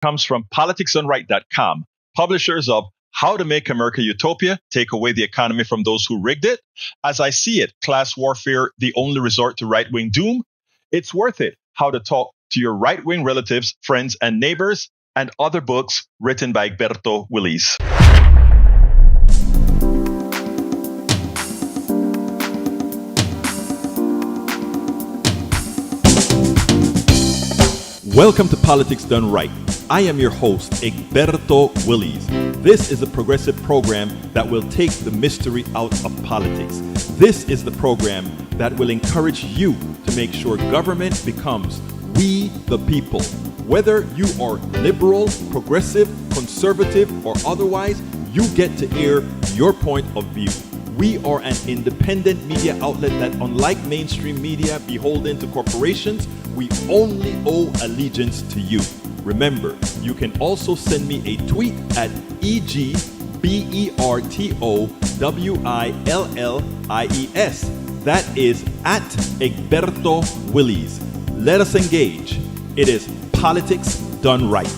comes from politicsdoneright.com, publishers of How to Make America Utopia, Take Away the Economy from Those Who Rigged It, As I See It, Class Warfare, The Only Resort to Right-Wing Doom, It's Worth It, How to Talk to Your Right-Wing Relatives, Friends, and Neighbors, and other books written by Egberto Willis. Welcome to Politics Done Right. I am your host, Egberto Willis. This is a progressive program that will take the mystery out of politics. This is the program that will encourage you to make sure government becomes we the people. Whether you are liberal, progressive, conservative, or otherwise, you get to air your point of view. We are an independent media outlet that, unlike mainstream media beholden to corporations, we only owe allegiance to you. Remember, you can also send me a tweet at EGBERTOWILLIES. That is at Egberto Willis. Let us engage. It is Politics Done Right.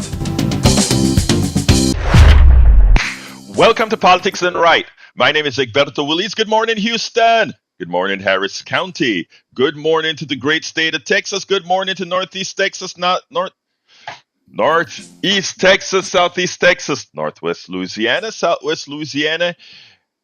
Welcome to Politics Done Right. My name is Egberto Willis. Good morning, Houston. Good morning, Harris County. Good morning to the great state of Texas. Good morning to Northeast Texas, Northeast Texas, Southeast Texas, Northwest Louisiana, Southwest Louisiana,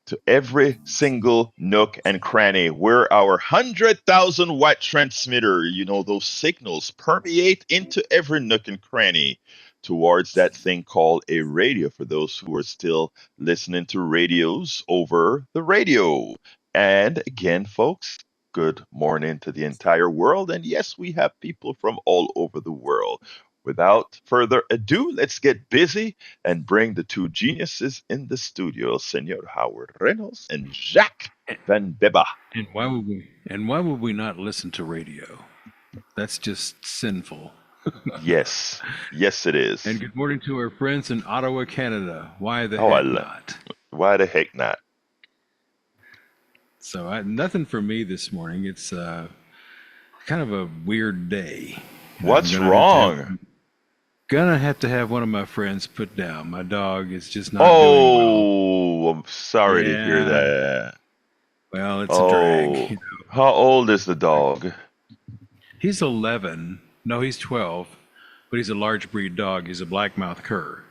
to every single nook and cranny where our 100,000 watt transmitter, those signals permeate into every nook and cranny towards that thing called a radio, for those who are still listening to radios over the radio. And again, folks, good morning to the entire world. And yes, we have people from all over the world. Without further ado, let's get busy and bring the two geniuses in the studio, Senor Howard Reynolds and Jacques Van Beba. And why would we not listen to radio? That's just sinful. Yes, it is. And good morning to our friends in Ottawa, Canada. Why the heck not? Why the heck not? So nothing for me this morning. It's kind of a weird day. What's wrong? Gonna have to have one of my friends put down. My dog is just not doing well. I'm sorry to hear that. Well, it's a drag. How old is the dog? He's 11. No, he's 12. But he's a large breed dog. He's a black-mouthed cur.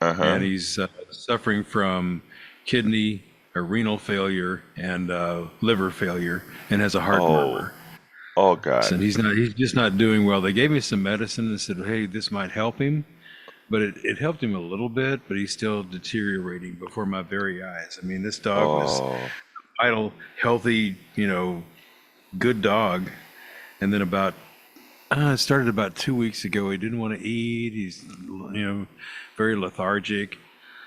And he's suffering from kidney or renal failure and liver failure and has a heart murmur. Oh God! And he's just not doing well. They gave me some medicine and said, "Hey, this might help him," but it helped him a little bit. But he's still deteriorating before my very eyes. I mean, this dog was vital, healthy, good dog. And then it started about 2 weeks ago. He didn't want to eat. He's very lethargic.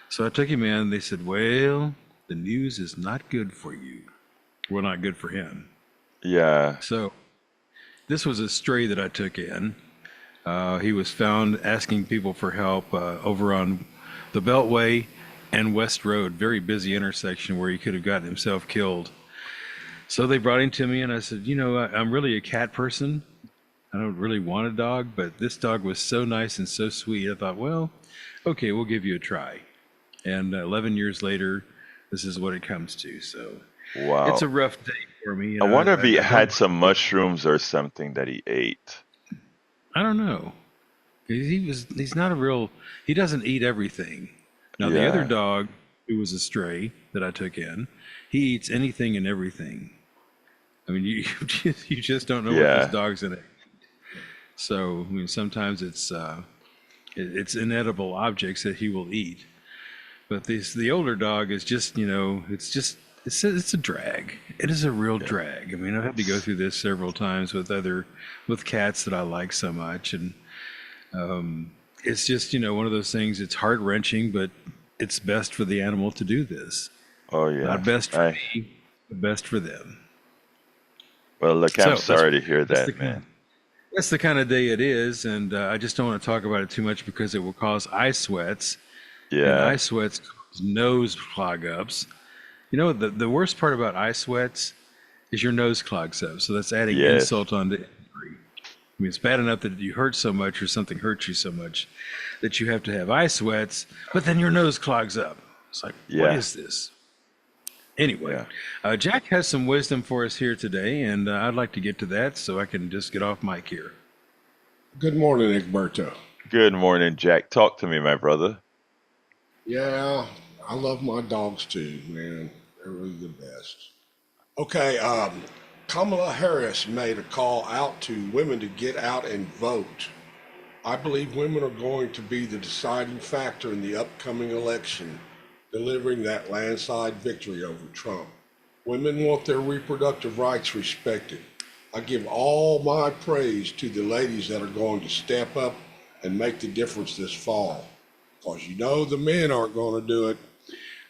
So I took him in. They said, "Well, the news is not good for you." Well, not good for him. Yeah. So this was a stray that I took in. He was found asking people for help over on the Beltway and West Road, very busy intersection where he could have gotten himself killed. So they brought him to me and I said, I'm really a cat person. I don't really want a dog, but this dog was so nice and so sweet. I thought, well, okay, we'll give you a try. And 11 years later, this is what it comes to. So wow. It's a rough day for me. I wonder if he had some mushrooms or something that he ate. I don't know. He's not he doesn't eat everything. Now the other dog, who was a stray that I took in, he eats anything and everything. I mean, you just don't know what this dog's gonna eat. So I mean, sometimes it's inedible objects that he will eat. But the older dog is just, it's a drag. It is a real drag. I mean, I've had to go through this several times with cats that I like so much, and it's just one of those things. It's heart wrenching, but it's best for the animal to do this. Oh yeah, not best for me, but best for them. Well, look, I'm sorry to hear that, man. That's the kind of day it is, and I just don't want to talk about it too much because it will cause eye sweats. Yeah, and eye sweats cause nose clog-ups. The worst part about eye sweats is your nose clogs up, so that's adding insult onto injury. I mean, it's bad enough that you hurt so much or something hurts you so much that you have to have eye sweats, but then your nose clogs up. It's like, what Yeah. is this? Anyway, Yeah. Jack has some wisdom for us here today, and I'd like to get to that so I can just get off mic here. Good morning, Egberto. Good morning, Jack. Talk to me, my brother. Yeah, I love my dogs too, man. They're really the best. Okay, Kamala Harris made a call out to women to get out and vote. I believe women are going to be the deciding factor in the upcoming election, delivering that landslide victory over Trump. Women want their reproductive rights respected. I give all my praise to the ladies that are going to step up and make the difference this fall. Because you know the men aren't going to do it.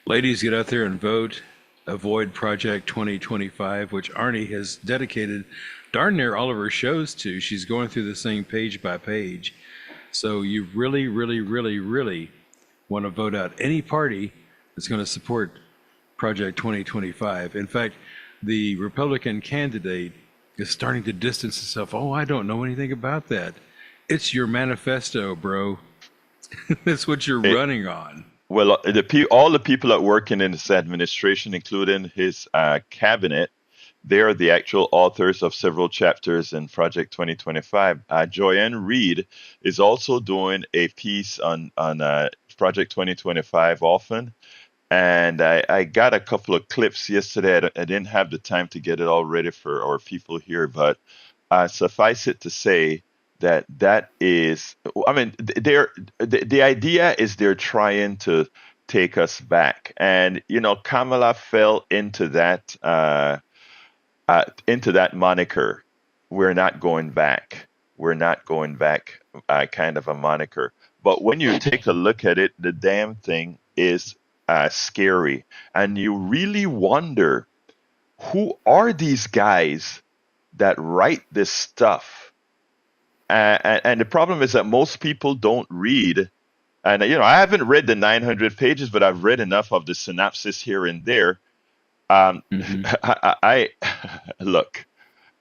Ladies, get out there and vote. Avoid Project 2025, which Arnie has dedicated darn near all of her shows to. She's going through this thing page by page. So you really, really, really, really want to vote out any party that's going to support Project 2025. In fact, the Republican candidate is starting to distance himself. Oh, I don't know anything about that. It's your manifesto, bro. That's what you're Hey, running on. well, all the people that working in this administration, including his cabinet, they are the actual authors of several chapters in Project 2025. Joanne Reed is also doing a piece on Project 2025 often. And I got a couple of clips yesterday. I didn't have the time to get it all ready for our people here, but suffice it to say that is, I mean, the idea is they're trying to take us back, and Kamala fell into that moniker. We're not going back. We're not going back. Kind of a moniker. But when you take a look at it, the damn thing is scary, and you really wonder who are these guys that write this stuff. And the problem is that most people don't read. And I haven't read the 900 pages, but I've read enough of the synopsis here and there. Mm-hmm. I look.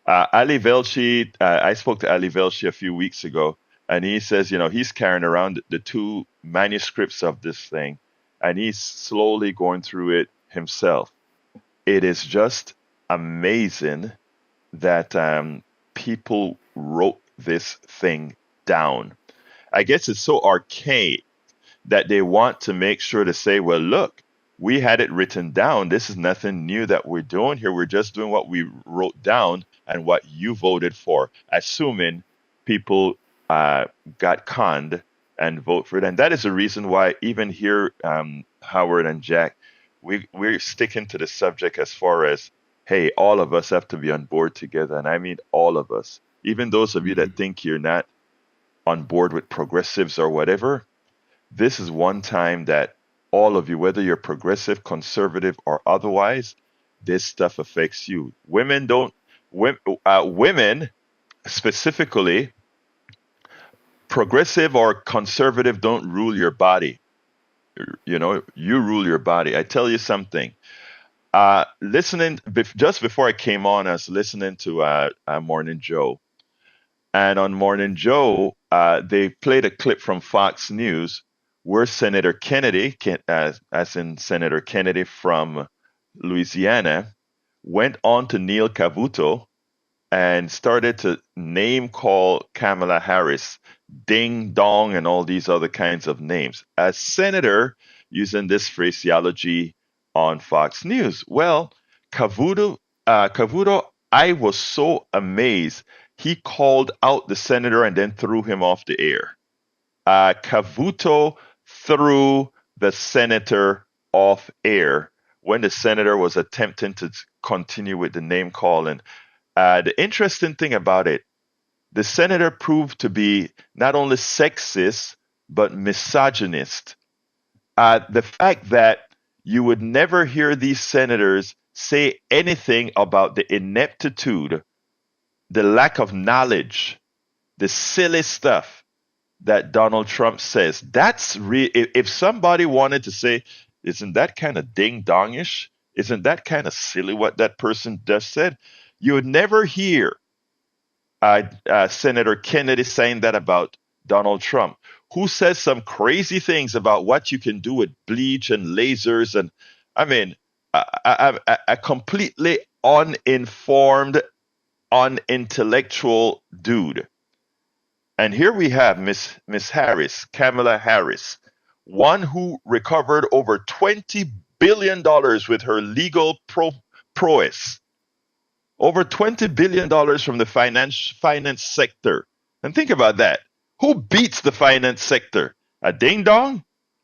Ali Velshi, I spoke to Ali Velshi a few weeks ago, and he says, he's carrying around the two manuscripts of this thing, and he's slowly going through it himself. It is just amazing that people wrote this thing down. I guess it's so archaic that they want to make sure to say, well, look, we had it written down. This is nothing new that we're doing here. We're just doing what we wrote down and what you voted for, assuming people got conned and vote for it. And that is the reason why even here, Howard and Jack, we're sticking to the subject as far as, hey, all of us have to be on board together. And I mean all of us. Even those of you that think you're not on board with progressives or whatever, this is one time that all of you, whether you're progressive, conservative, or otherwise, this stuff affects you. Women specifically, progressive or conservative, don't rule your body. You rule your body. I tell you something. Just before I came on, I was listening to Morning Joe. And on Morning Joe, they played a clip from Fox News where Senator Kennedy, as in Senator Kennedy from Louisiana, went on to Neil Cavuto and started to name call Kamala Harris ding dong and all these other kinds of names. As senator, using this phraseology on Fox News. Well, Cavuto, I was so amazed. He called out the senator and then threw him off the air. Cavuto threw the senator off air when the senator was attempting to continue with the name calling. The interesting thing about it, the senator proved to be not only sexist, but misogynist. The fact that you would never hear these senators say anything about the ineptitude, the lack of knowledge, the silly stuff that Donald Trump says. That's if somebody wanted to say, isn't that kind of ding dongish? Isn't that kind of silly what that person just said? You would never hear Senator Kennedy saying that about Donald Trump, who says some crazy things about what you can do with bleach and lasers, and I mean, a completely uninformed, unintellectual dude. And here we have Miss Harris, Kamala Harris, one who recovered over $20 billion with her legal prowess, over $20 billion from the finance sector. And think about that. Who beats the finance sector? A ding dong?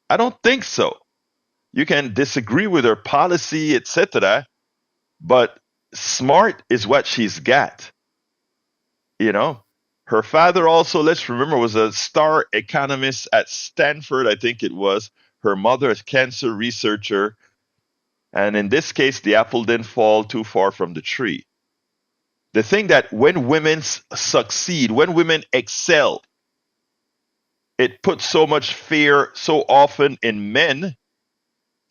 I don't think so. You can disagree with her policy, etc., but smart is what she's got. You know, her father also, let's remember, was a star economist at Stanford, I think it was. Her mother, a cancer researcher. And in this case, the apple didn't fall too far from the tree. The thing that when women succeed, when women excel, it puts so much fear so often in men.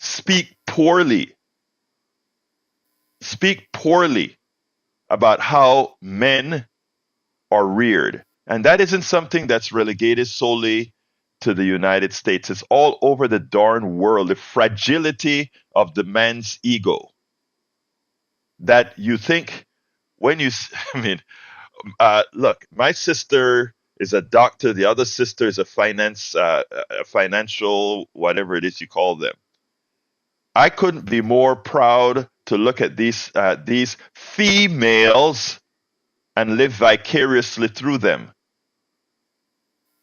Speak poorly about how men are reared. And that isn't something that's relegated solely to the United States. It's all over the darn world. The fragility of the man's ego that you think when you, I mean, look, my sister is a doctor. The other sister is a financial, whatever it is you call them. I couldn't be more proud to look at these females and live vicariously through them.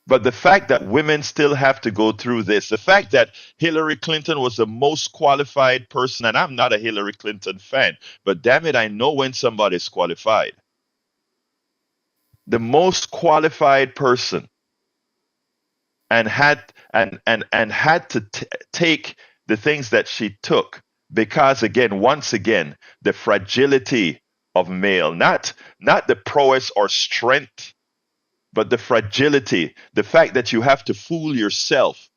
But the fact that women still have to go through this, the fact that Hillary Clinton was the most qualified person, and I'm not a Hillary Clinton fan, but damn it, I know when somebody's qualified. The most qualified person and had to take the things that she took because again, once again, the fragility of male, not the prowess or strength, but the fragility, the fact that you have to fool yourself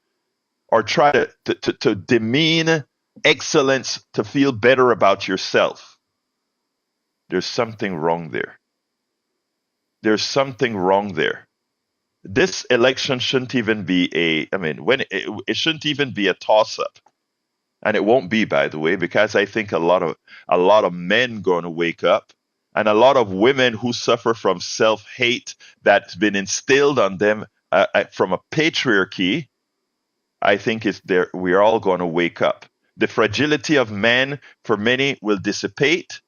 or try to demean excellence to feel better about yourself. There's something wrong there. There's something wrong there. This election shouldn't even be it shouldn't even be a toss up. And it won't be, by the way, because I think a lot of men going to wake up, and a lot of women who suffer from self-hate that's been instilled on them from a patriarchy. I think is there. We're all going to wake up. The fragility of men for many will dissipate,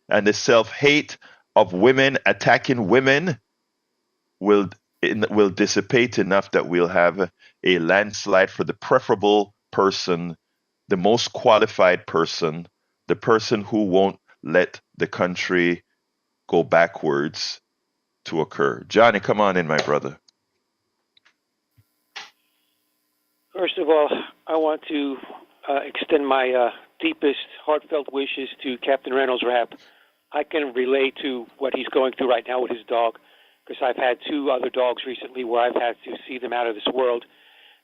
and the self-hate of women attacking women will will dissipate enough that we'll have a landslide for the preferable person, the most qualified person, the person who won't let the country go backwards to occur. Johnny, come on in, my brother. First of all, I want to extend my deepest, heartfelt wishes to Captain Reynolds' rap. I can relate to what he's going through right now with his dog, because I've had two other dogs recently where I've had to see them out of this world.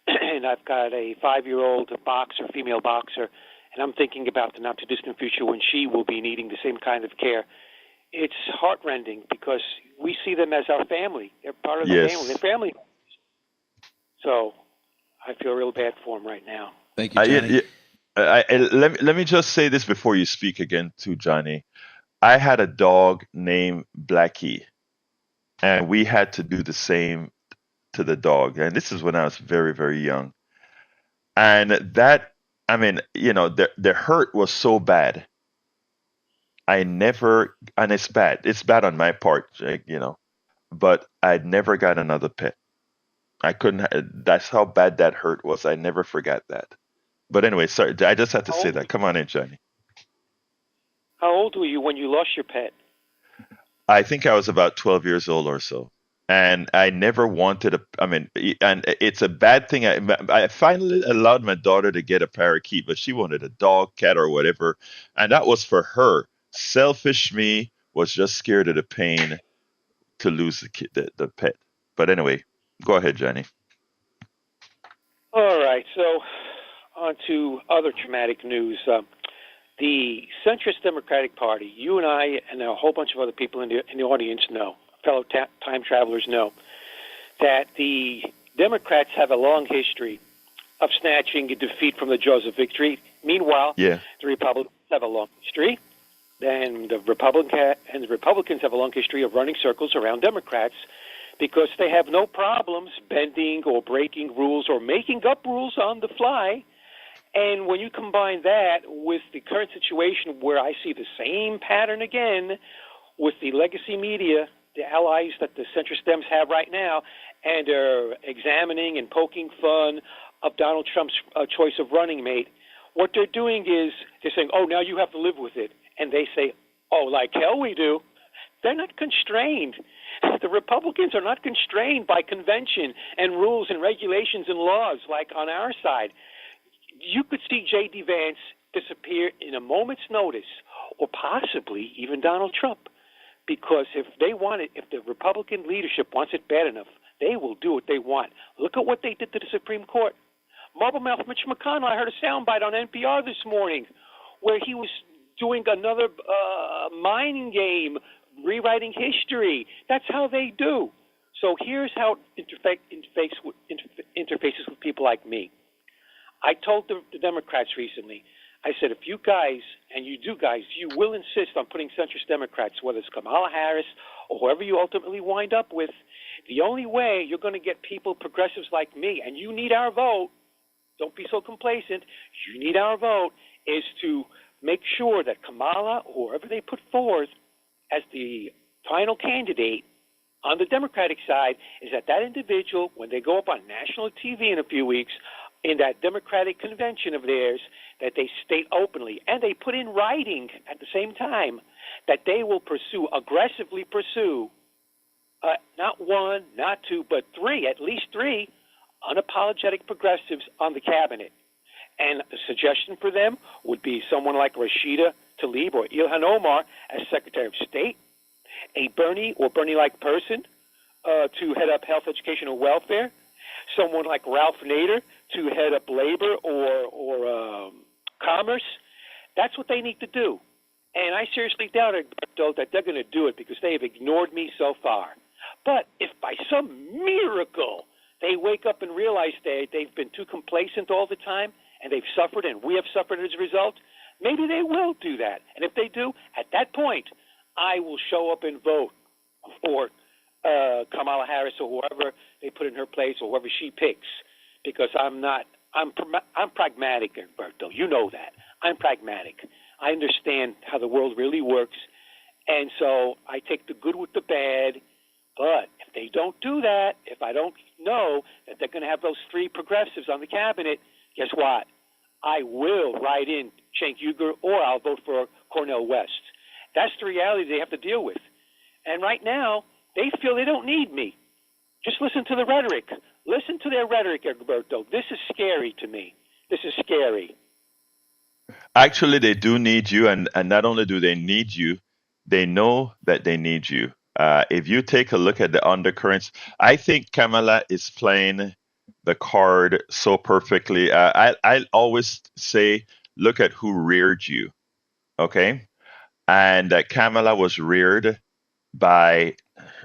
And I've got a 5-year-old boxer, female boxer, and I'm thinking about the not-too-distant future when she will be needing the same kind of care. It's heartrending because we see them as our family. They're part of the family. They're family. So I feel real bad for them right now. Thank you, Johnny. Let me just say this before you speak again to Johnny. I had a dog named Blackie, and we had to do the same to the dog. And this is when I was very, very young. And that, the hurt was so bad. I never, and it's bad. It's bad on my part, but I'd never got another pet. I couldn't, that's how bad that hurt was. I never forgot that. But anyway, sorry, I just had to say that. Come on in, Johnny. How old were you when you lost your pet? I think I was about 12 years old or so. And I never wanted and it's a bad thing. I finally allowed my daughter to get a parakeet, but she wanted a dog, cat, or whatever. And that was for her. Selfish me was just scared of the pain to lose the pet. But anyway, go ahead, Johnny. All right. So on to other traumatic news. The centrist Democratic Party, you and I and a whole bunch of other people in the audience know, fellow time travelers know that the Democrats have a long history of snatching a defeat from the jaws of victory. Meanwhile, Yeah. the Republicans have a long history. Then the Republicans have a long history of running circles around Democrats because they have no problems bending or breaking rules or making up rules on the fly. And when you combine that with the current situation where I see the same pattern again with the legacy media, the allies that the centrist Dems have right now, and are examining and poking fun of Donald Trump's choice of running mate, what they're doing is they're saying, oh, now you have to live with it. And they say, oh, like hell we do. They're not constrained. The Republicans are not constrained by convention and rules and regulations and laws like on our side. You could see J.D. Vance disappear in a moment's notice, or possibly even Donald Trump, because if the Republican leadership wants it bad enough, they will do what they want. Look at what they did to the Supreme Court. Marble Mouth Mitch McConnell, I heard a soundbite on NPR this morning where he was doing another mining game, rewriting history. That's how they do. So here's how it interfaces with people like me. I told the Democrats recently, I said, if you guys, and you do guys, you will insist on putting centrist Democrats, whether it's Kamala Harris or whoever you ultimately wind up with, the only way you're going to get people, progressives like me, and you need our vote, don't be so complacent, you need our vote, is to make sure that Kamala, or whoever they put forth as the final candidate on the Democratic side, is that individual, when they go up on national TV in a few weeks, in that Democratic convention of theirs, that they state openly, and they put in writing at the same time, that they will aggressively pursue, not one, not two, but three, at least three, unapologetic progressives on the cabinet. And the suggestion for them would be someone like Rashida Tlaib or Ilhan Omar as Secretary of State, a Bernie or Bernie-like person to head up health, education, and welfare, someone like Ralph Nader to head up labor or commerce. That's what they need to do. And I seriously doubt, Alberto, that they're going to do it because they have ignored me so far. But if by some miracle they wake up and realize they've been too complacent all the time and they've suffered and we have suffered as a result, maybe they will do that. And if they do, at that point, I will show up and vote for Kamala Harris or whoever they put in her place or whoever she picks, because I'm pragmatic, Alberto. You know that. I'm pragmatic. I understand how the world really works, and so I take the good with the bad. But if they don't do that, if I don't know that they're going to have those three progressives on the cabinet, guess what? I will write in Cenk Uygur or I'll vote for Cornel West. That's the reality they have to deal with. And right now, they feel they don't need me. Just listen to the rhetoric. Listen to their rhetoric, Alberto. This is scary to me. This is scary. Actually, they do need you, and not only do they need you, they know that they need you. If you take a look at the undercurrents, I think Kamala is playing the card so perfectly. I always say, look at who reared you, okay? And Kamala was reared by,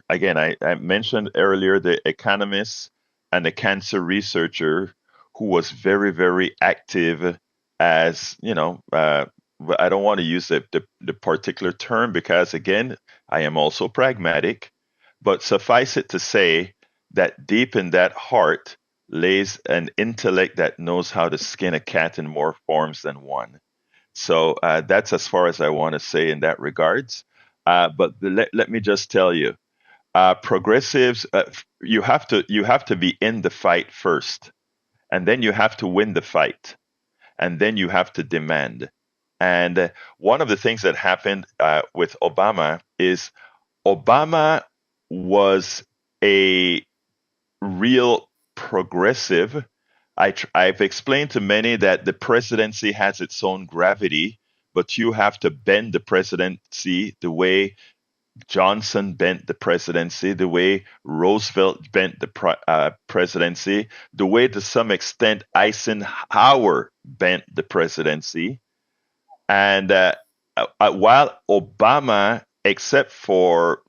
again, I mentioned earlier the economist and the cancer researcher who was very, very active as, I don't want to use the particular term because, again, I am also pragmatic, but suffice it to say that deep in that heart lays an intellect that knows how to skin a cat in more forms than one. So that's as far as I want to say in that regards. Let me just tell you, progressives, you have to be in the fight first, and then you have to win the fight, and then you have to demand. And one of the things that happened with Obama is Obama was a real progressive. I've explained to many that the presidency has its own gravity, but you have to bend the presidency the way Johnson bent the presidency, the way Roosevelt bent the presidency, the way to some extent Eisenhower bent the presidency. And while Obama, except for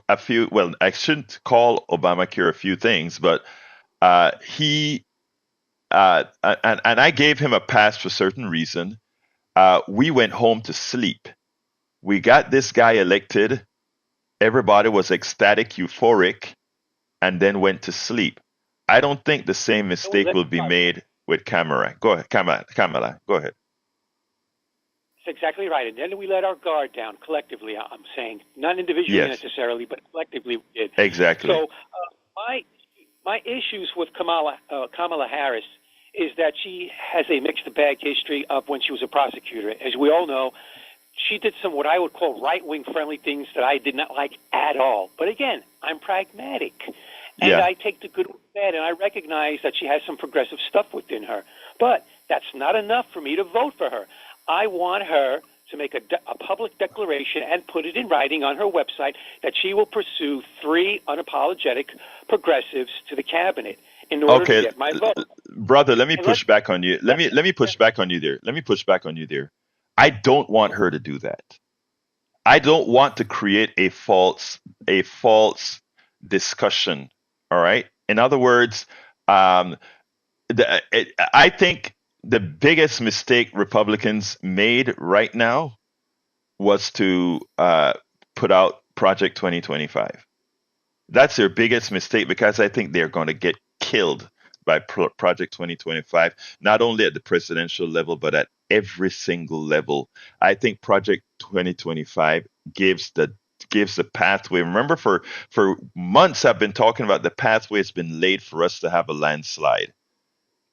a few. Well, I shouldn't call Obamacare a few things, but he and I gave him a pass for certain reason. We went home to sleep. We got this guy elected. Everybody was ecstatic, euphoric, and then went to sleep. I don't think the same So we mistake let will be made with Kamala. Go ahead, Kamala. Go ahead. That's exactly right. And then we let our guard down collectively, I'm saying. Not individually Yes, necessarily, but collectively we did. exactly. So my issues with Kamala Harris is that she has a mixed bag history of when she was a prosecutor. As we all know, she did some what I would call right-wing friendly things that I did not like at all. But again, I'm pragmatic. And Yeah. I take the good with the bad, and I recognize that she has some progressive stuff within her. But that's not enough for me to vote for her. I want her to make a public declaration and put it in writing on her website that she will pursue 3 unapologetic progressives to the cabinet in order to Okay, get my vote. brother, let me And let's push back on you. Let me push back on you there. Let me push back on you there. I don't want her to do that. I don't want to create a false discussion. All right. In other words, um, I think the biggest mistake Republicans made right now was to put out Project 2025. That's their biggest mistake because I think they're going to get killed by Project 2025, not only at the presidential level, but at every single level. I think Project 2025 gives the pathway. Remember, for months I've been talking about the pathway has been laid for us to have a landslide.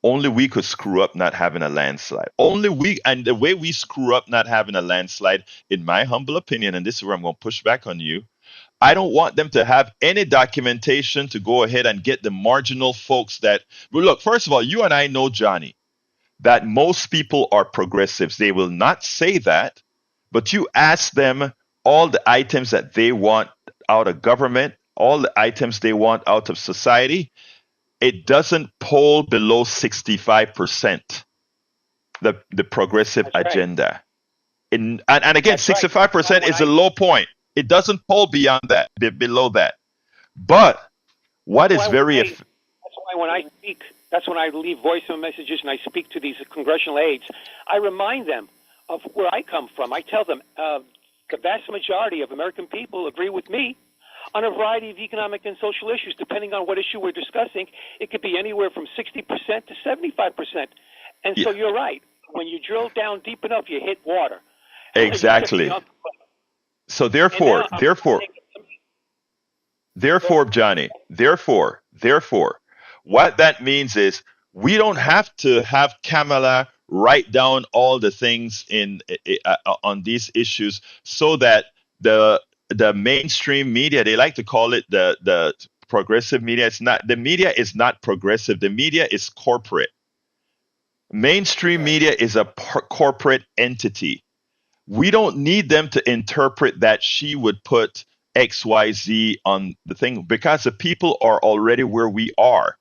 Only we could screw up not having a landslide. Only we, and the way we screw up not having a landslide, in my humble opinion, and this is where I'm going to push back on you, I don't want them to have any documentation to go ahead and get the marginal folks that. Well, look, first of all, you and I know, Johnny, that most people are progressives. They will not say that, but you ask them all the items that they want out of government, all the items they want out of society, it doesn't poll below 65%, the progressive That's right. agenda. And again, That's right. That's why 65% when is a low point. It doesn't poll beyond that, below that. But what That's is why very that's why when I speak, that's when I leave voice messages and I speak to these congressional aides. I remind them of where I come from. I tell them the vast majority of American people agree with me on a variety of economic and social issues, depending on what issue we're discussing. It could be anywhere from 60% to 75%. And so yeah, you're right. When you drill down deep enough, you hit water. You get exactly. beyond- So And now therefore, I'm therefore, saying, therefore, Johnny, therefore, what that means is we don't have to have Kamala write down all the things on these issues so that the mainstream media, they like to call it the progressive media. It's not, the media is not progressive. The media is corporate. Mainstream Okay. media is a corporate entity. We don't need them to interpret that she would put XYZ on the thing because the people are already where we are.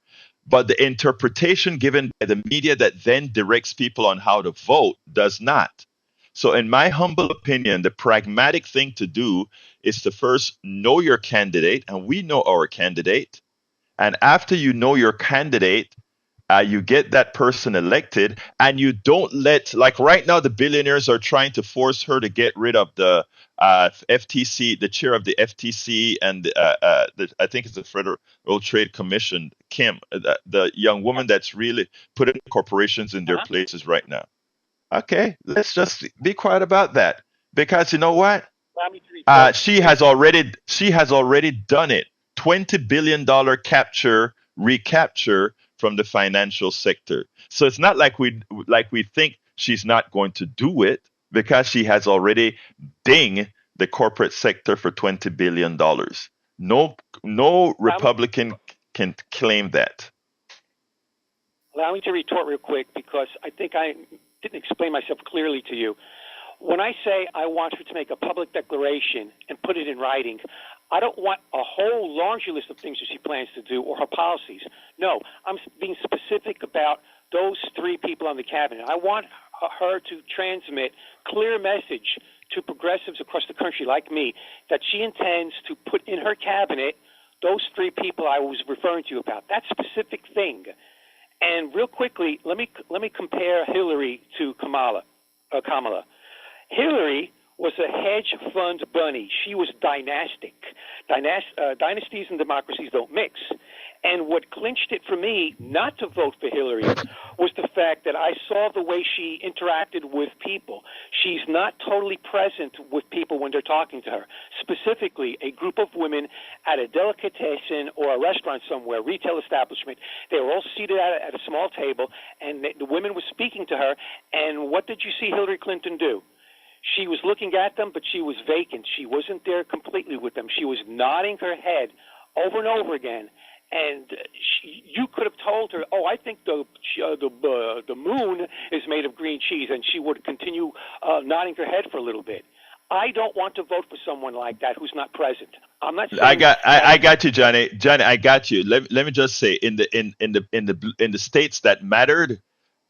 But the interpretation given by the media that then directs people on how to vote does not. So, in my humble opinion, the pragmatic thing to do is to first know your candidate, and we know our candidate. And after you know your candidate, you get that person elected, and you don't let, like right now, the billionaires are trying to force her to get rid of the FTC, the chair of the FTC, and I think it's the Federal Trade Commission, Kim, the young woman that's really putting corporations in their places right now. Okay, let's just be quiet about that because you know what? allow me to retort. She has already done it. $20 billion capture recapture from the financial sector. So it's not like we think she's not going to do it because she has already dinged the corporate sector for $20 billion. No Allow me Republican can claim that. Allow me to retort real quick because I think I didn't explain myself clearly to you. When I say I want her to make a public declaration and put it in writing, I don't want a whole laundry list of things that she plans to do or her policies. No, I'm being specific about those 3 people on the cabinet. I want her to transmit clear message to progressives across the country like me that she intends to put in her cabinet those three people I was referring to you about, that specific thing. And real quickly, let me compare Hillary to Kamala. Hillary was a hedge fund bunny. She was dynastic. Dynasties and democracies don't mix. And what clinched it for me not to vote for Hillary was the fact that I saw the way she interacted with people. She's not totally present with people when they're talking to her. Specifically, a group of women at a delicatessen or a restaurant somewhere, retail establishment, they were all seated at a small table, and the women were speaking to her. And what did you see Hillary Clinton do? She was looking at them, but she was vacant. She wasn't there completely with them. She was nodding her head over and over again. And you could have told her, "Oh, I think the moon is made of green cheese," and she would continue nodding her head for a little bit. I don't want to vote for someone like that who's not present. I'm not saying I got you, Johnny. Johnny, I got you. Let me just say, in the states that mattered,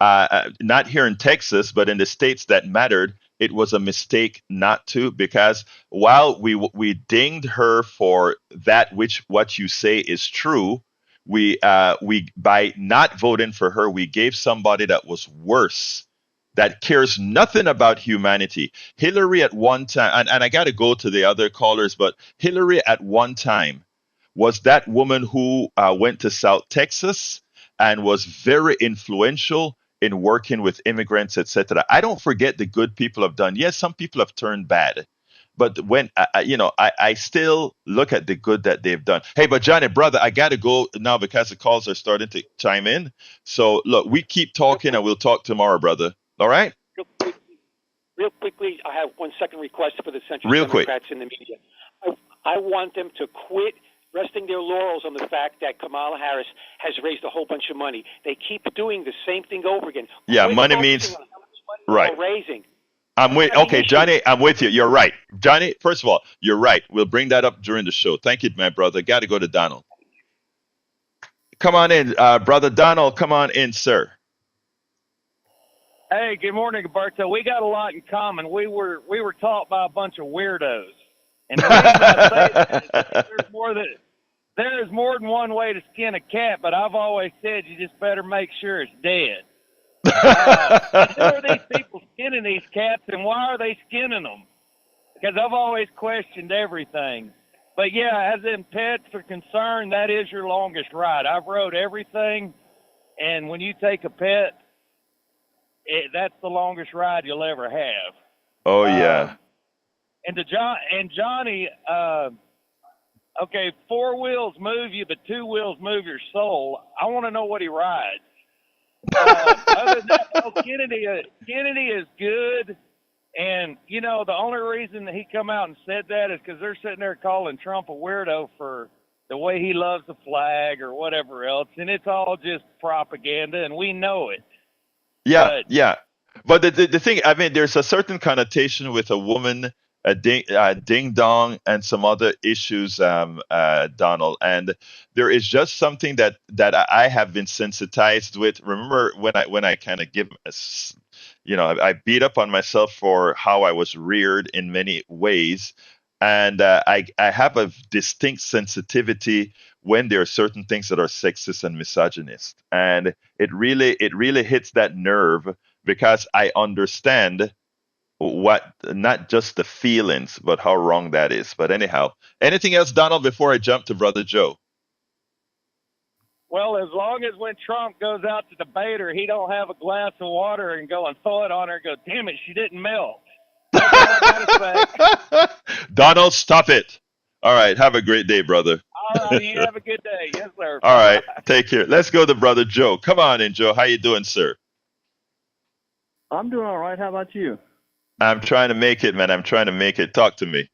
not here in Texas, but in the states that mattered, it was a mistake not to, because while we dinged her for that which what you say is true, we by not voting for her, we gave somebody that was worse, that cares nothing about humanity. Hillary at one time, and I got to go to the other callers, but Hillary at one time was that woman who went to South Texas and was very influential in working with immigrants, etc. I don't forget the good people have done. Yes, some people have turned bad, but when I still look at the good that they've done. Hey, but Johnny, brother, I got to go now because the calls are starting to chime in. So look, we keep talking and we'll talk tomorrow, brother. All right? Real quickly, I have 1 second request for the Central Real quick. Democrats in the media. I want them to quit resting their laurels on the fact that Kamala Harris has raised a whole bunch of money. They keep doing the same thing over again. Yeah, Quit money focusing means on how much money right. they're raising. I'm with. That's the Okay, issue. Johnny, I'm with you. You're right, Johnny. First of all, you're right. We'll bring that up during the show. Thank you, my brother. Got to go to Donald. Come on in, brother Donald. Come on in, sir. Hey, good morning, Roberto. We got a lot in common. We were taught by a bunch of weirdos, and the reason I say that is there is more than one way to skin a cat. But I've always said you just better make sure it's dead. Who are these people skinning these cats, and why are they skinning them? Because I've always questioned everything. But yeah, as in pets are concerned, that is your longest ride. I've rode everything, and when you take a pet, that's the longest ride you'll ever have. Oh yeah. And Johnny, okay, 4 wheels move you, but 2 wheels move your soul. I want to know what he rides. Other than that, no, Kennedy is good. And, the only reason that he come out and said that is because they're sitting there calling Trump a weirdo for the way he loves the flag or whatever else. And it's all just propaganda, and we know it. Yeah, yeah. But the thing, I mean, there's a certain connotation with a woman, a ding dong, and some other issues, Donald. And there is just something that I have been sensitized with. Remember when I kind of I beat up on myself for how I was reared in many ways, and I have a distinct sensitivity when there are certain things that are sexist and misogynist, and it really hits that nerve because I understand what, not just the feelings, but how wrong that is. But anyhow, anything else, Donald, before I jump to Brother Joe? Well, as long as when Trump goes out to debate her, he don't have a glass of water and go and throw it on her and go, damn it, she didn't melt. That's all I gotta say. Donald, stop it. All right. Have a great day, brother. All right. You have a good day. Yes, sir. All right. Take care. Let's go to Brother Joe. Come on in, Joe. How you doing, sir? I'm doing all right. How about you? I'm trying to make it, man. I'm trying to make it. Talk to me.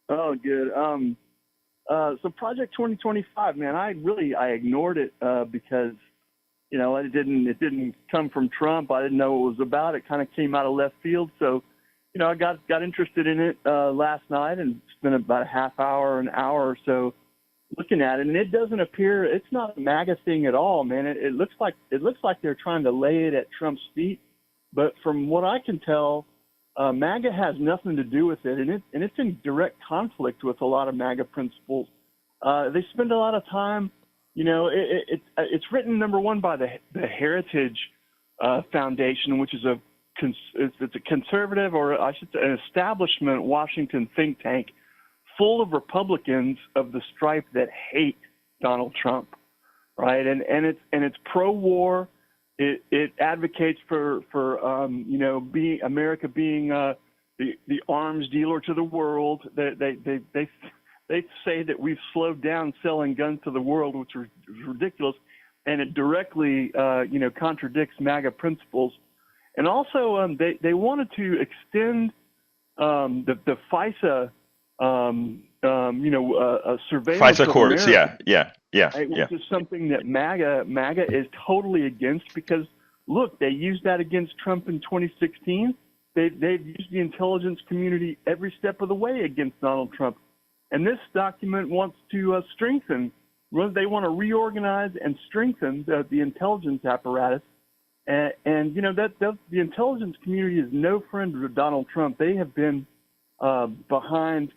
Oh, good. So Project 2025, man, I ignored it because, it didn't come from Trump. I didn't know what it was about. It kind of came out of left field. So, I got interested in it last night and spent about a half hour, an hour or so looking at it. And it doesn't appear, it's not a MAGA thing at all, man. It looks like they're trying to lay it at Trump's feet. But from what I can tell, MAGA has nothing to do with it, and it's in direct conflict with a lot of MAGA principles. They spend a lot of time, it's written, number one, by the Heritage Foundation, which is it's a conservative, or I should say an establishment Washington think tank full of Republicans of the stripe that hate Donald Trump, right? And it's pro-war. It advocates for America being the arms dealer to the world. They say that we've slowed down selling guns to the world, which is ridiculous, and it directly contradicts MAGA principles. And also, they wanted to extend the FISA surveillance FISA of courts, America, yeah. which is something that MAGA is totally against, because look, they used that against Trump in 2016. They've used the intelligence community every step of the way against Donald Trump, and this document wants to strengthen. They want to reorganize and strengthen the intelligence apparatus. And that the intelligence community is no friend of Donald Trump. They have been behind,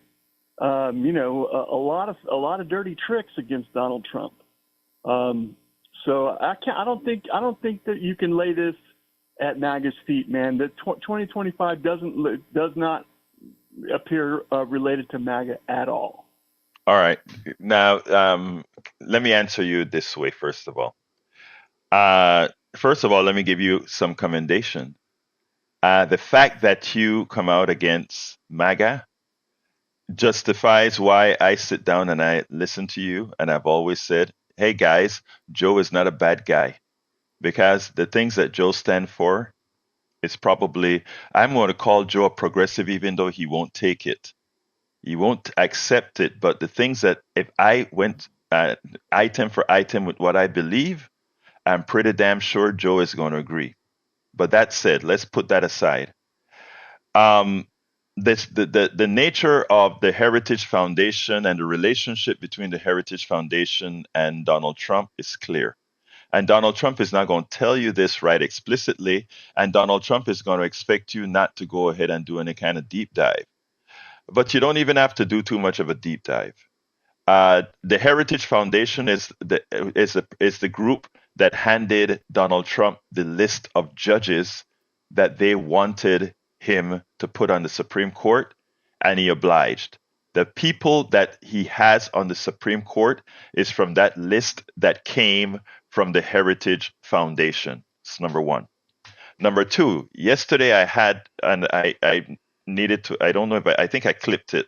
a lot of dirty tricks against Donald Trump. So I don't think that you can lay this at MAGA's feet, man. That 2025 does not appear related to MAGA at all. All right. Now, let me answer you this way, first of all. First of all, let me give you some commendation. The fact that you come out against MAGA justifies why I sit down and I listen to you. And I've always said, hey, guys, Joe is not a bad guy, because the things that Joe stands for is probably, I'm going to call Joe a progressive, even though he won't take it. He won't accept it. But the things that if I went item for item with what I believe, I'm pretty damn sure Joe is going to agree. But that said, let's put that aside. The nature of the Heritage Foundation and the relationship between the Heritage Foundation and Donald Trump is clear. And Donald Trump is not going to tell you this right explicitly. And Donald Trump is going to expect you not to go ahead and do any kind of deep dive. But you don't even have to do too much of a deep dive. The Heritage Foundation is the group that handed Donald Trump the list of judges that they wanted him to put on the Supreme Court, and he obliged. The people that he has on the Supreme Court is from that list that came from the Heritage Foundation. That's number one. Number two, yesterday I had, and I needed to, I don't know if I think I clipped it,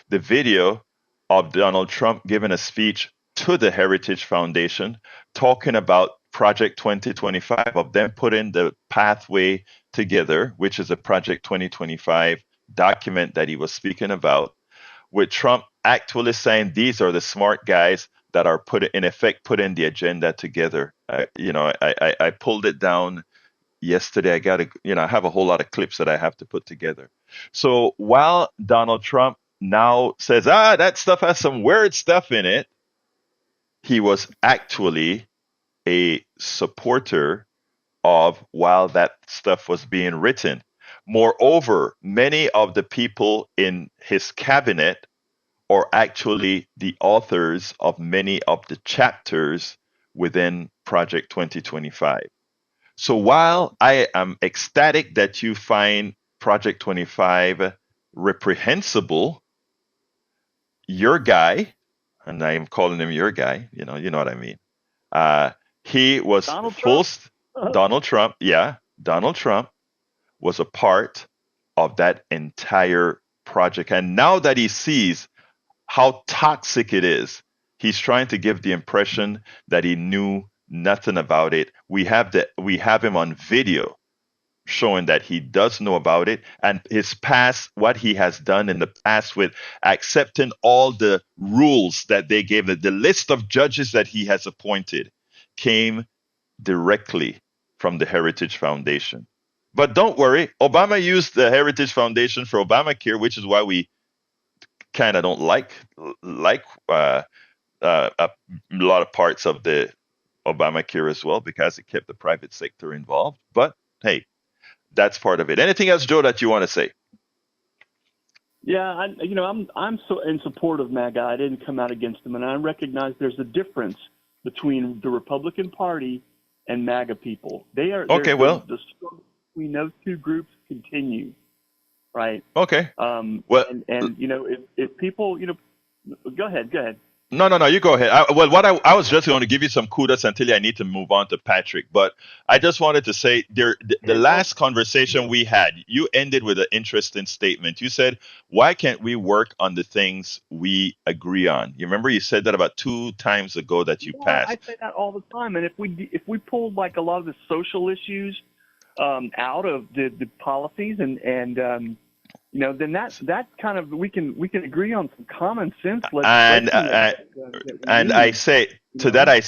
the video of Donald Trump giving a speech to the Heritage Foundation talking about Project 2025, of them putting the pathway together, which is a Project 2025 document that he was speaking about, with Trump actually saying these are the smart guys that are putting the agenda together. I pulled it down yesterday. I have a whole lot of clips that I have to put together. So while Donald Trump now says, that stuff has some weird stuff in it, he was actually a supporter of while that stuff was being written. Moreover, many of the people in his cabinet are actually the authors of many of the chapters within Project 2025. So while I am ecstatic that you find Project 25 reprehensible, your guy, and I am calling him your guy, you know what I mean. He was Donald Trump. Yeah, Donald Trump was a part of that entire project. And now that he sees how toxic it is, he's trying to give the impression that he knew nothing about it. We have him on video showing that he does know about it, and his past, what he has done in the past with accepting all the rules that they gave, the list of judges that he has appointed came directly from the Heritage Foundation. But don't worry, Obama used the Heritage Foundation for Obamacare, which is why we kind of don't like a lot of parts of the Obamacare as well, because it kept the private sector involved. But hey, That's part of it. Anything else, Joe, that you want to say? Yeah, I'm so in support of MAGA. I didn't come out against them, and I recognize there's a difference between the Republican Party and MAGA people. They are Okay, well, the struggle between those two groups continue, right? okay. Well, And if people, go ahead. no. You go ahead. I was just going to give you some kudos until I need to move on to Patrick. But I just wanted to say the last conversation we had, you ended with an interesting statement. You said, "Why can't we work on the things we agree on?" You remember you said that about 2 times ago that you Yeah, I passed. say that all the time. And if we pulled like a lot of the social issues out of the policies then that kind of we can agree on some common sense And legislation that we and I need. say You to that know, I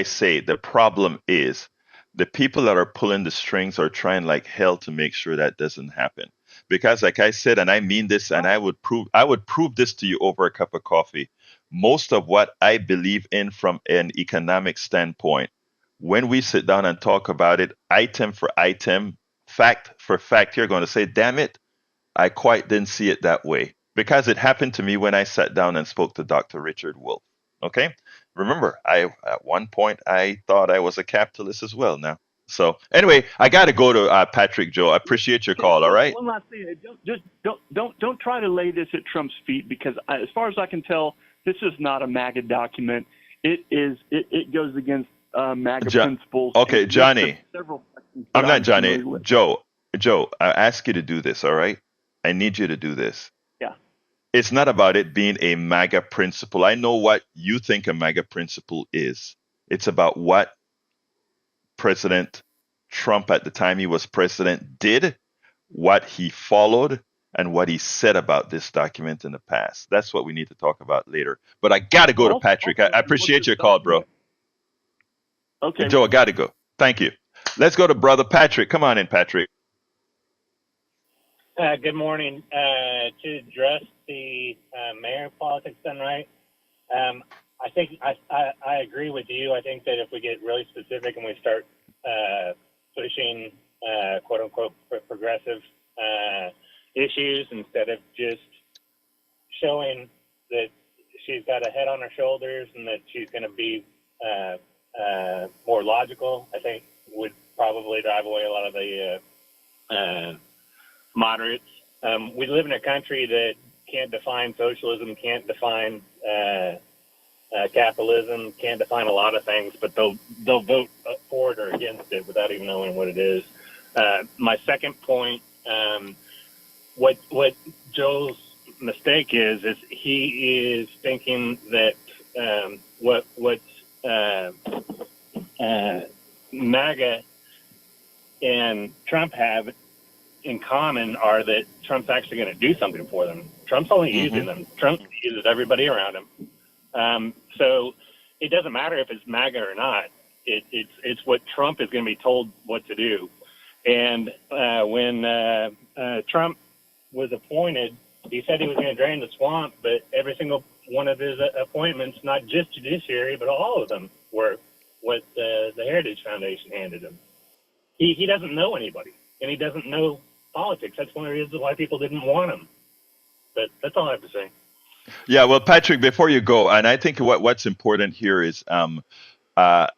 say the problem is the people that are pulling the strings are trying like hell to make sure that doesn't happen. Because like I said, and I mean this, and I would prove this to you over a cup of coffee. Most of what I believe in from an economic standpoint, when we sit down and talk about it, item for item, fact for fact, you're going to say, damn it, I quite didn't see it that way because it happened to me when I sat down and spoke to Dr. Richard Wolff. Okay. Remember, at one point I thought I was a capitalist as well now. So anyway, I got to go to Patrick. Joe, I appreciate your just call. All right. one last thing. Don't try to lay this at Trump's feet because as far as I can tell, this is not a MAGA document. It goes against MAGA Jo- principles. okay, And there's Johnny. several sections that I'm not I'm Johnny. familiar with. Joe, I ask you to do this. All right. I need you to do this. Yeah. It's not about it being a MAGA principle. I know what you think a MAGA principle is. It's about what President Trump at the time he was president did, what he followed, and what he said about this document in the past. That's what we need to talk about later. But I got to go to Patrick. I Also, if you look appreciate at your the call, bro. document. Okay. Joe, I got to go. Thank you. Let's go to brother Patrick. Come on in, Patrick. Good morning. To address the mayor politics done right, I think I agree with you. I think that if we get really specific and we start pushing quote unquote progressive issues instead of just showing that she's got a head on her shoulders and that she's going to be more logical, I think would probably drive away a lot of the moderates. We live in a country that can't define socialism, can't define capitalism, can't define a lot of things, but they'll vote for it or against it without even knowing what it is. My second point, what Joel's mistake is he is thinking that what MAGA and Trump have in common are that Trump's actually going to do something for them. Trump's only using them. Trump uses everybody around him. So it doesn't matter if it's MAGA or not. It's what Trump is going to be told what to do. And when Trump was appointed, he said he was going to drain the swamp, but every single one of his appointments, not just judiciary, but all of them, were what the Heritage Foundation handed him. He doesn't know anybody, and he doesn't know politics. That's one of the reasons why people didn't want him. But that's all I have to say. Yeah, well, Patrick, before you go, and I think what's important here is, like I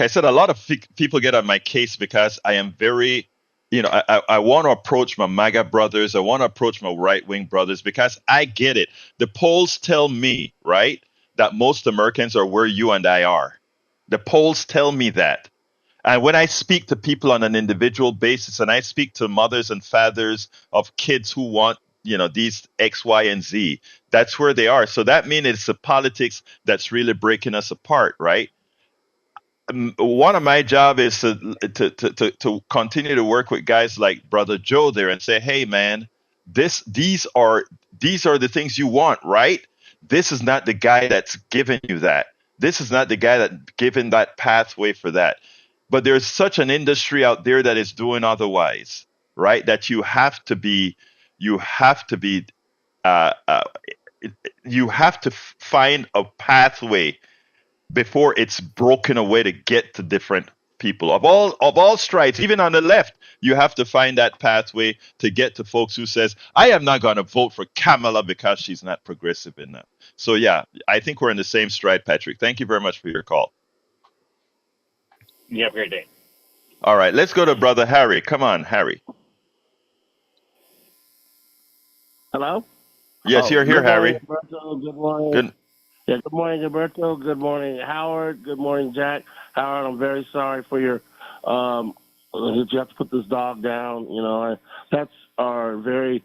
said, a lot of people get on my case because I am very, I want to approach my MAGA brothers. I want to approach my right wing brothers because I get it. The polls tell me, right, that most Americans are where you and I are. The polls tell me that. And when I speak to people on an individual basis, and I speak to mothers and fathers of kids who want, these X, Y, and Z, that's where they are. So that means it's the politics that's really breaking us apart, right? One of my job is to continue to work with guys like Brother Joe there and say, hey, man, these are the things you want, right? This is not the guy that's giving you that. This is not the guy that giving that pathway for that. But there's such an industry out there that is doing otherwise, right? That you have to find a pathway before it's broken away to get to different people of all strides, even on the left. You have to find that pathway to get to folks who says, I am not going to vote for Kamala because she's not progressive enough. So yeah, I think we're in the same stride, Patrick. Thank you very much for your call. You have a great day. All right, let's go to brother Harry. Come on, Harry. Hello? Yes, you're here, Good morning, Harry. Roberto. Good morning. Good. Yeah, good morning, Roberto. Good morning, Howard. Good morning, Jack. Howard, I'm very sorry for your that you have to put this dog down. Pets are very,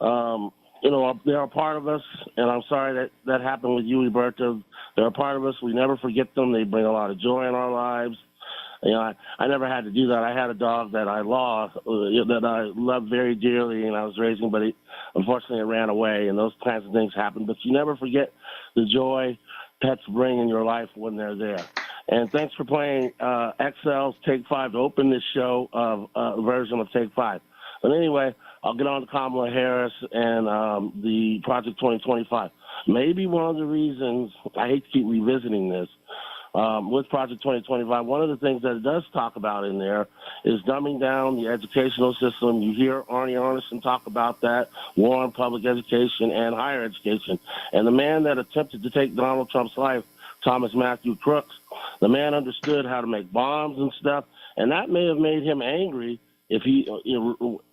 they're a part of us, and I'm sorry that happened with you, Roberto. They're a part of us. We never forget them. They bring a lot of joy in our lives. I never had to do that. I had a dog that I lost, that I loved very dearly, and I was raising, but unfortunately it ran away, and those kinds of things happen. But you never forget the joy pets bring in your life when they're there. And thanks for playing XL's Take 5 to open this show version of Take 5. But anyway, I'll get on to Kamala Harris and the Project 2025. Maybe one of the reasons, I hate to keep revisiting this, with Project 2025, one of the things that it does talk about in there is dumbing down the educational system. You hear Arnie Arneson talk about that, war on public education and higher education. And the man that attempted to take Donald Trump's life, Thomas Matthew Crooks, the man understood how to make bombs and stuff, and that may have made him angry if he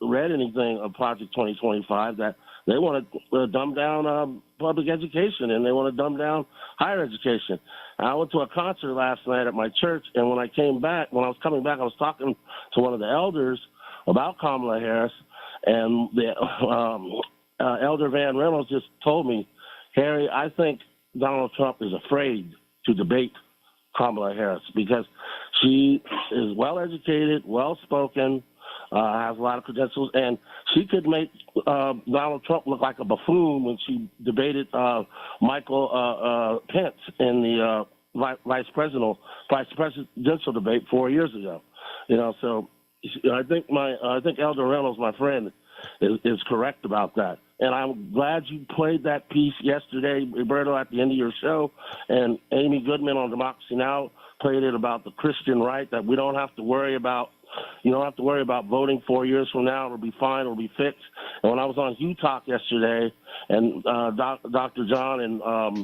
read anything of Project 2025, that they want to dumb down public education and they want to dumb down higher education. I went to a concert last night at my church, and when I was coming back, I was talking to one of the elders about Kamala Harris, and the Elder Van Reynolds just told me, Harry, I think Donald Trump is afraid to debate Kamala Harris because she is well-educated, well-spoken, has a lot of credentials, and she could make Donald Trump look like a buffoon when she debated Michael Pence in the vice presidential debate 4 years ago. So I think Elder Reynolds, my friend, is correct about that. And I'm glad you played that piece yesterday, Roberto, at the end of your show, and Amy Goodman on Democracy Now! Played it about the Christian right, that we don't have to worry about. You don't have to worry about voting 4 years from now. It'll be fine. It'll be fixed. And when I was on Hugh Talk yesterday, and Dr. John and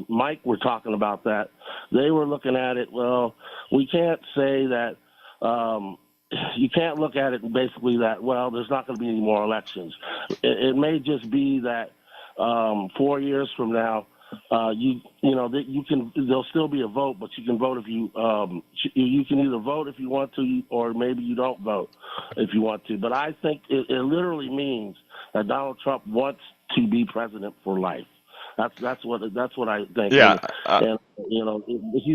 Mike were talking about that, they were looking at it, well, we can't say that you can't look at it basically that, well, there's not going to be any more elections. It may just be that 4 years from now, there'll still be a vote, but you can vote if you can either vote if you want to, or maybe you don't vote if you want to. But I think it literally means that Donald Trump wants to be president for life. That's what I think. Yeah. And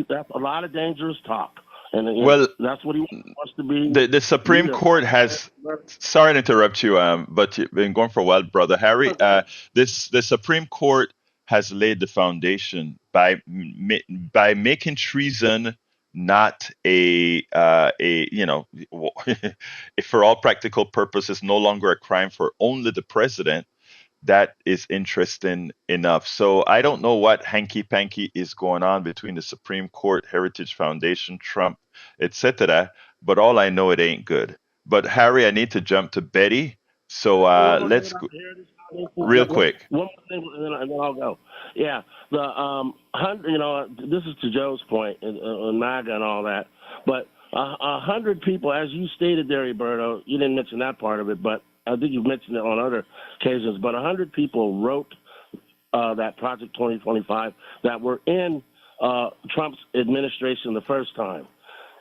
that's a lot of dangerous talk. And Well, that's what he wants to be. the Supreme Court has. Sorry to interrupt you, but you've been going for a while, brother Harry. The Supreme Court has laid the foundation by making treason not for all practical purposes, no longer a crime for only the president. That is interesting enough. So I don't know what hanky-panky is going on between the Supreme Court, Heritage Foundation, Trump, etc. But all I know, it ain't good. But Harry, I need to jump to Betty. So let's go real quick. One more thing, and then I'll go. Yeah, this is to Joe's point and MAGA and all that. But 100 people, as you stated there, Roberto, you didn't mention that part of it, but I think you've mentioned it on other occasions. But 100 people wrote that Project 2025 that were in Trump's administration the first time,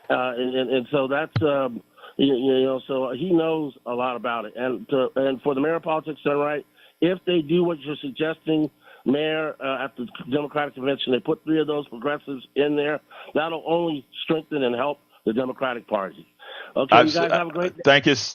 and so that's so he knows a lot about it. And for the mayor politics done right, if they do what you're suggesting, Mayor, at the Democratic convention, they put 3 of those progressives in there. That'll only strengthen and help the Democratic Party. Okay, you guys have a great day.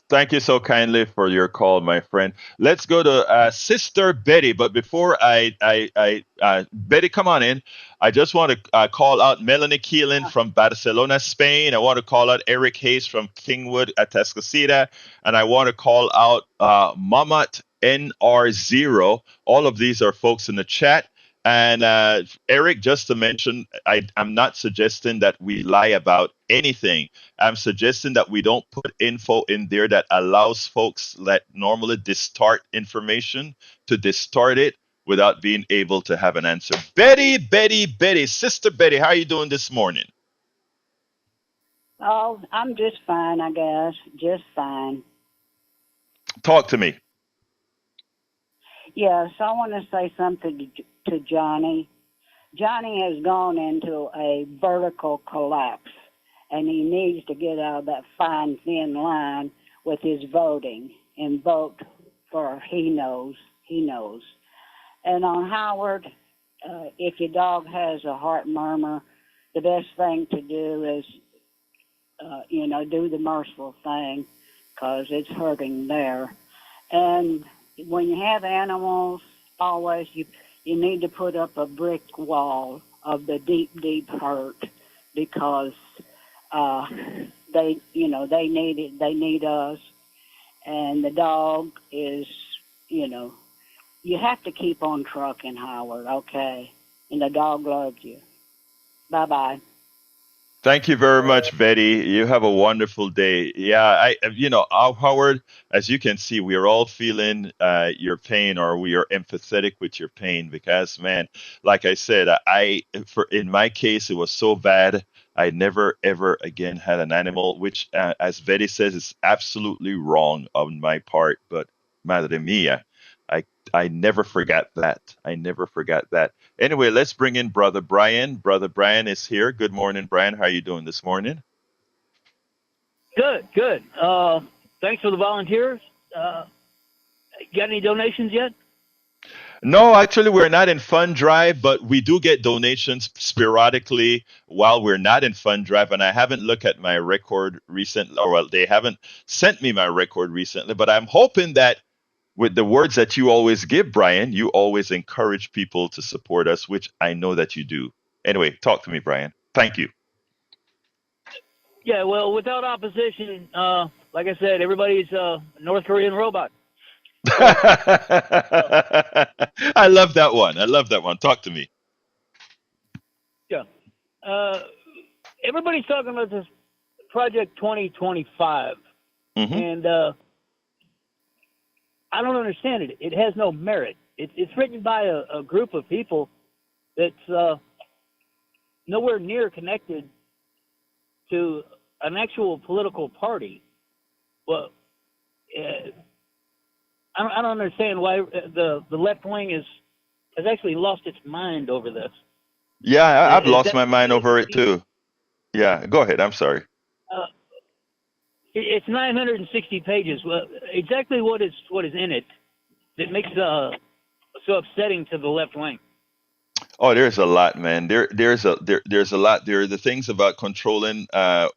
Thank you so kindly for your call, my friend. Let's go to Sister Betty. But before Betty, come on in. I just want to call out Melanie Keelan from Barcelona, Spain. I want to call out Eric Hayes from Kingwood at Tascasita, and I want to call out Mamat NR0. All of these are folks in the chat. And Eric, just to mention, I'm not suggesting that we lie about anything. I'm suggesting that we don't put info in there that allows folks that normally distort information to distort it without being able to have an answer. Betty, Sister Betty, how are you doing this morning? Oh, I'm just fine, I guess. Just fine. Talk to me. Yes, I want to say something to Johnny. Johnny has gone into a vertical collapse, and he needs to get out of that fine, thin line with his voting and vote for he knows. And on Howard, if your dog has a heart murmur, the best thing to do is, do the merciful thing because it's hurting there. And when you have animals, always you need to put up a brick wall of the deep hurt because they need it. They need us, and the dog is, you have to keep on trucking, Howard. Okay, and the dog loves you. Bye bye. Thank you very much, Betty. You have a wonderful day. Yeah, Howard, as you can see, we are all feeling your pain, or we are empathetic with your pain because, man, like I said, in my case, it was so bad. I never ever again had an animal, which, as Betty says, is absolutely wrong on my part. But madre mia, I I never forgot that. I never forgot that. Anyway, let's bring in Brother Brian. Brother Brian is here. Good morning, Brian. How are you doing this morning? Good, good. Thanks for the volunteers. Got any donations yet? No, actually, we're not in fund drive, but we do get donations sporadically while we're not in fund drive. And I haven't looked at my record recently, or well, they haven't sent me my record recently, but I'm hoping that with the words that you always give, Brian, you always encourage people to support us, which I know that you do. Anyway, talk to me, Brian. Thank you. Yeah, well, without opposition, like I said, everybody's a North Korean robot. I love that one. I love that one. Talk to me. Yeah. Everybody's talking about this Project 2025, Hmm. and I don't understand it. It has no merit. It's written by a group of people that's nowhere near connected to an actual political party. Well, I don't understand why the left wing has actually lost its mind over this. Yeah, I've Is lost that my mind over it too. Yeah, go ahead. I'm sorry. uh, it's 960 pages. Well, exactly what is in it that makes so upsetting to the left wing? Oh, there's a lot, man. There's a lot. There are the things about controlling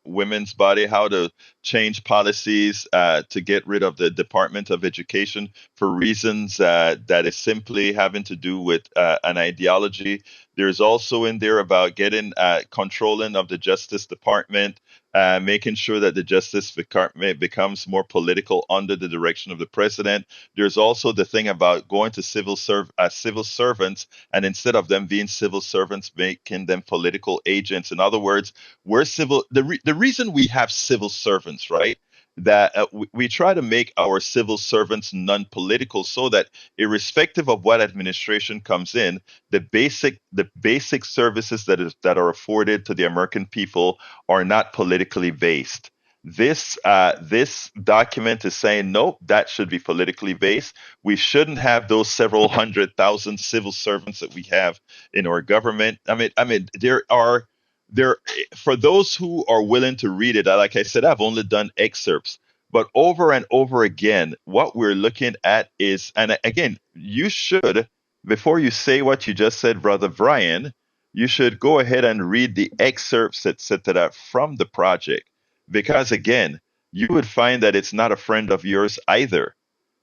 women's body, how to change policies to get rid of the Department of Education for reasons that is simply having to do with an ideology. There's also in there about getting controlling of the Justice Department, making sure that the Justice Department becomes more political under the direction of the president. There's also the thing about going to civil servants, and instead of them being civil servants, making them political agents. In other words, we're civil. The reason we have civil servants, right? That we try to make our civil servants non-political, so that irrespective of what administration comes in, the basic services that are afforded to the American people are not politically based. This document is saying nope, that should be politically based. We shouldn't have those several 100,000 civil servants that we have in our government. I mean, there for those who are willing to read it. Like I said, I've only done excerpts, but over and over again, what we're looking at is, and again, you should, before you say what you just said, Brother Brian, you should go ahead and read the excerpts, etc., from the project, because again, you would find that it's not a friend of yours either,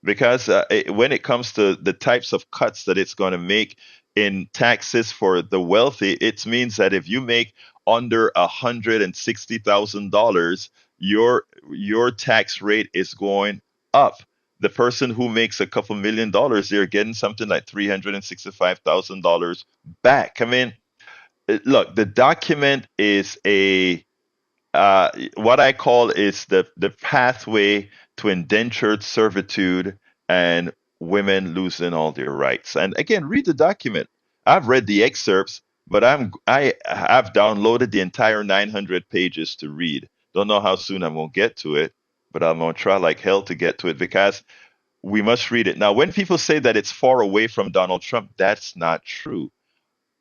because when it comes to the types of cuts that it's going to make in taxes for the wealthy, it means that if you make under $160,000, your tax rate is going up. The person who makes a couple $1 million, they're getting something like $365,000 back. I mean, look, the document is what I call is the pathway to indentured servitude and women losing all their rights. And again, read the document. I've read the excerpts, but I have downloaded the entire 900 pages to read. Don't know how soon I'm gonna get to it, but I'm gonna try like hell to get to it because we must read it. Now, when people say that it's far away from Donald Trump, that's not true.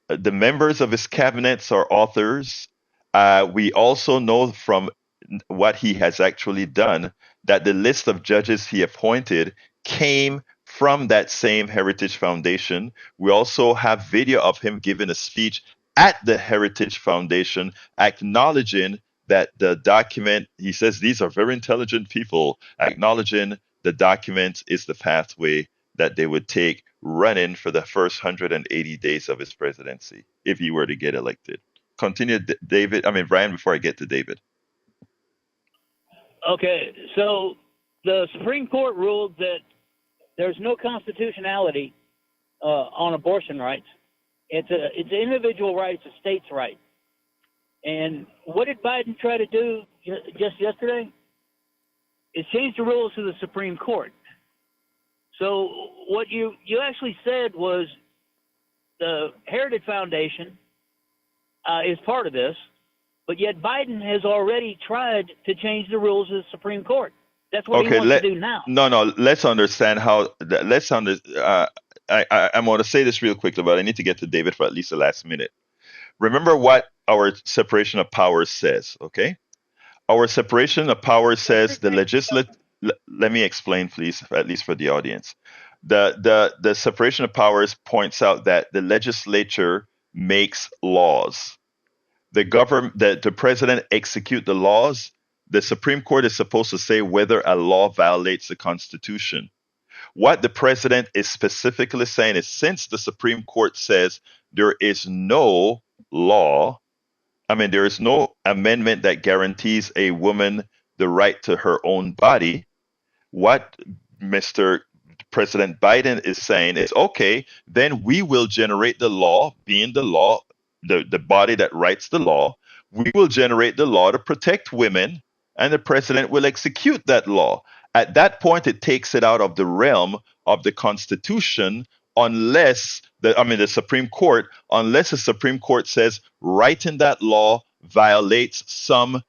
The members of his cabinets are authors. We also know from what he has actually done that the list of judges he appointed came from that same Heritage Foundation. We also have video of him giving a speech at the Heritage Foundation acknowledging that the document, he says these are very intelligent people, acknowledging the document is the pathway that they would take running for the first 180 days of his presidency if he were to get elected. Continue, David. I mean, Brian, before I get to David. Okay, so the Supreme Court ruled that there's no constitutionality on abortion rights. It's an individual right. It's a state's right. And what did Biden try to do just yesterday? Is change the rules to the Supreme Court. So what you actually said was the Heritage Foundation is part of this, but yet Biden has already tried to change the rules of the Supreme Court. That's what he wants to do now. No. Let's understand how. I'm going to say this real quickly, but I need to get to David for at least the last minute. Remember what our separation of powers says, okay? Our separation of powers says the legislative. Let me explain, please, at least for the audience. The separation of powers points out that the legislature makes laws. The president execute the laws. The Supreme Court is supposed to say whether a law violates the Constitution. What the president is specifically saying is since the Supreme Court says there is no law, there is no amendment that guarantees a woman the right to her own body, what Mr. President Biden is saying is, okay, then we will generate the law, being the law, the body that writes the law, we will generate the law to protect women, and the president will execute that law. At that point, it takes it out of the realm of the Constitution unless the Supreme Court, unless the Supreme Court says writing that law violates some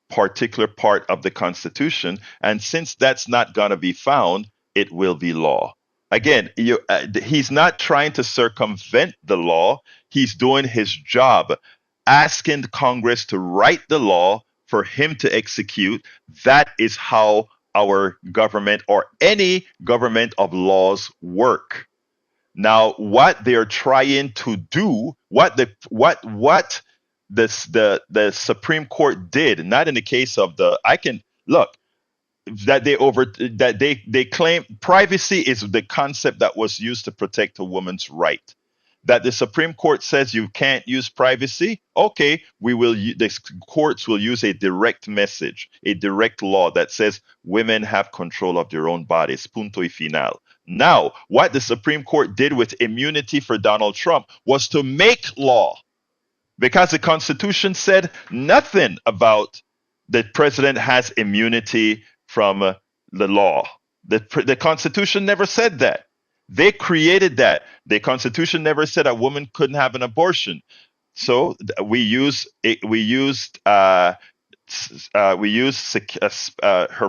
particular part of the Constitution. And since that's not going to be found, it will be law. Again, he's not trying to circumvent the law. He's doing his job, asking Congress to write the law for him to execute. That is how our government or any government of laws work. Now, what they're trying to do, what the Supreme Court did, not in the case of they claim privacy is the concept that was used to protect a woman's right. That the Supreme Court says you can't use privacy. Okay, the courts will use a direct message, a direct law that says women have control of their own bodies. Punto y final. Now, what the Supreme Court did with immunity for Donald Trump was to make law, because the Constitution said nothing about the president has immunity from the law. The Constitution never said that. They created that. The Constitution never said a woman couldn't have an abortion. So we used her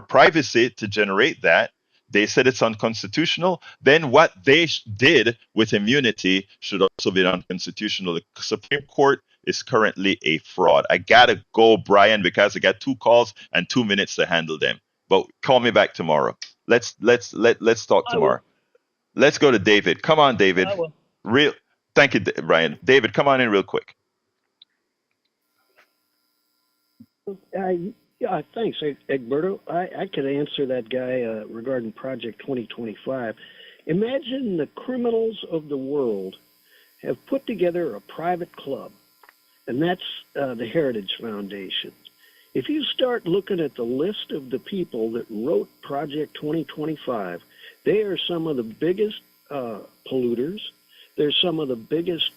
privacy to generate that. They said it's unconstitutional. Then what they did with immunity should also be unconstitutional. The Supreme Court is currently a fraud. I gotta go, Brian, because I got 2 calls and 2 minutes to handle them. But call me back tomorrow. Let's talk tomorrow. Let's go to David. Come on, David. Thank you, Brian. David, come on in real quick. Thanks, Egberto. I could answer that guy regarding Project 2025. Imagine the criminals of the world have put together a private club, and that's the Heritage Foundation. If you start looking at the list of the people that wrote Project 2025, they are some of the biggest polluters. They're some of the biggest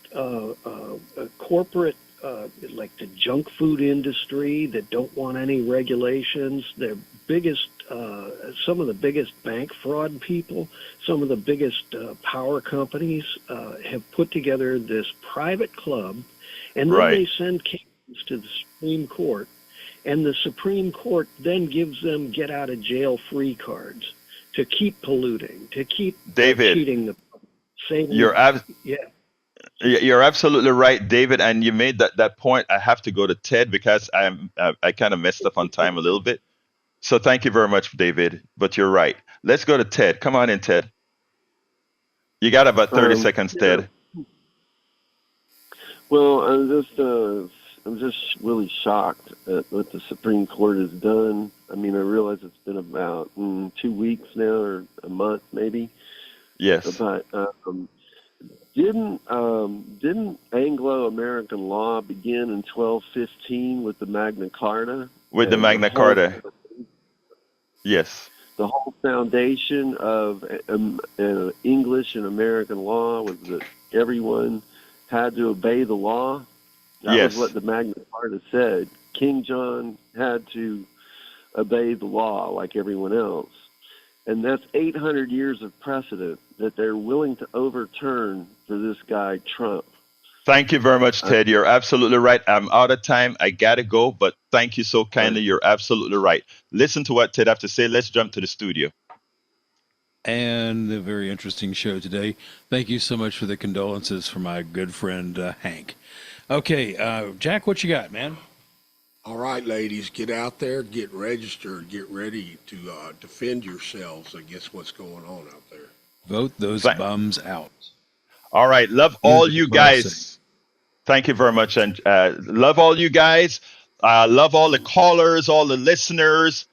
corporate, like the junk food industry that don't want any regulations. They're biggest, some of the biggest bank fraud people, some of the biggest power companies have put together this private club, and then they send cases to the Supreme Court, and the Supreme Court then gives them get-out-of-jail-free cards to keep polluting, to keep cheating the saving. You're absolutely right, David, and you made that point. I have to go to Ted because I kind of messed up on time a little bit. So thank you very much, David. But you're right. Let's go to Ted. Come on in, Ted. You got about 30 seconds, Ted. Well, I'm just really shocked at what the Supreme Court has done. I mean, I realize it's been about 2 weeks now, or a month maybe. Yes. But didn't Anglo-American law begin in 1215 with the Magna Carta? With the Magna Carta. Yes. The whole foundation of English and American law was that everyone had to obey the law. That was what the Magna Carta said. King John had to obey the law like everyone else. And that's 800 years of precedent that they're willing to overturn for this guy, Trump. Thank you very much, Ted. You're absolutely right. I'm out of time. I got to go, but thank you so kindly. You're absolutely right. Listen to what Ted have to say. Let's jump to the studio. And a very interesting show today. Thank you so much for the condolences for my good friend Hank. Okay, Jack, what you got, man? All right, ladies, get out there, get registered, get ready to defend yourselves against what's going on out there. Vote those bums out. All right, love all you guys. Thank you very much, and love all you guys. Love all the callers, all the listeners.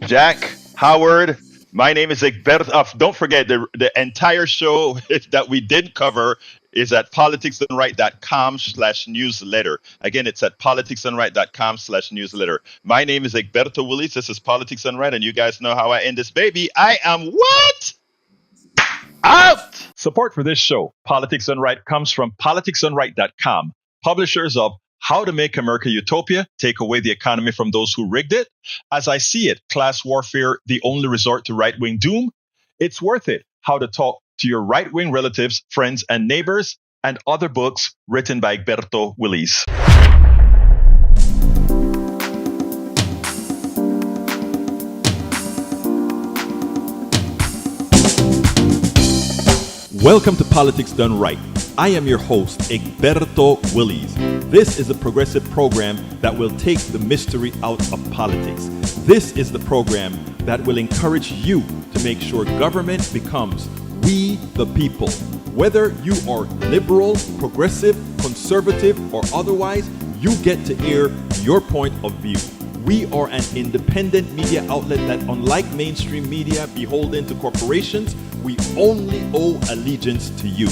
Jack, Howard, my name is Egberto. Don't forget, the entire show that we did cover is at politicsdoneright.com/newsletter. Again, it's at politicsdoneright.com/newsletter. My name is Egberto Willis. This is Politics Done Right, and you guys know how I end this baby. I am what? Out! Support for this show, Politics Done Right, comes from politicsdoneright.com, publishers of How to Make America Utopia, Take Away the Economy from Those Who Rigged It, As I See It, Class Warfare, The Only Resort to Right-Wing Doom, It's Worth It, How to Talk to Your Right-Wing Relatives, Friends, and Neighbors, and other books written by Egberto Willis. Welcome to Politics Done Right. I am your host, Egberto Willis. This is a progressive program that will take the mystery out of politics. This is the program that will encourage you to make sure government becomes we the people. Whether you are liberal, progressive, conservative, or otherwise, you get to air your point of view. We are an independent media outlet that, unlike mainstream media beholden to corporations, we only owe allegiance to you.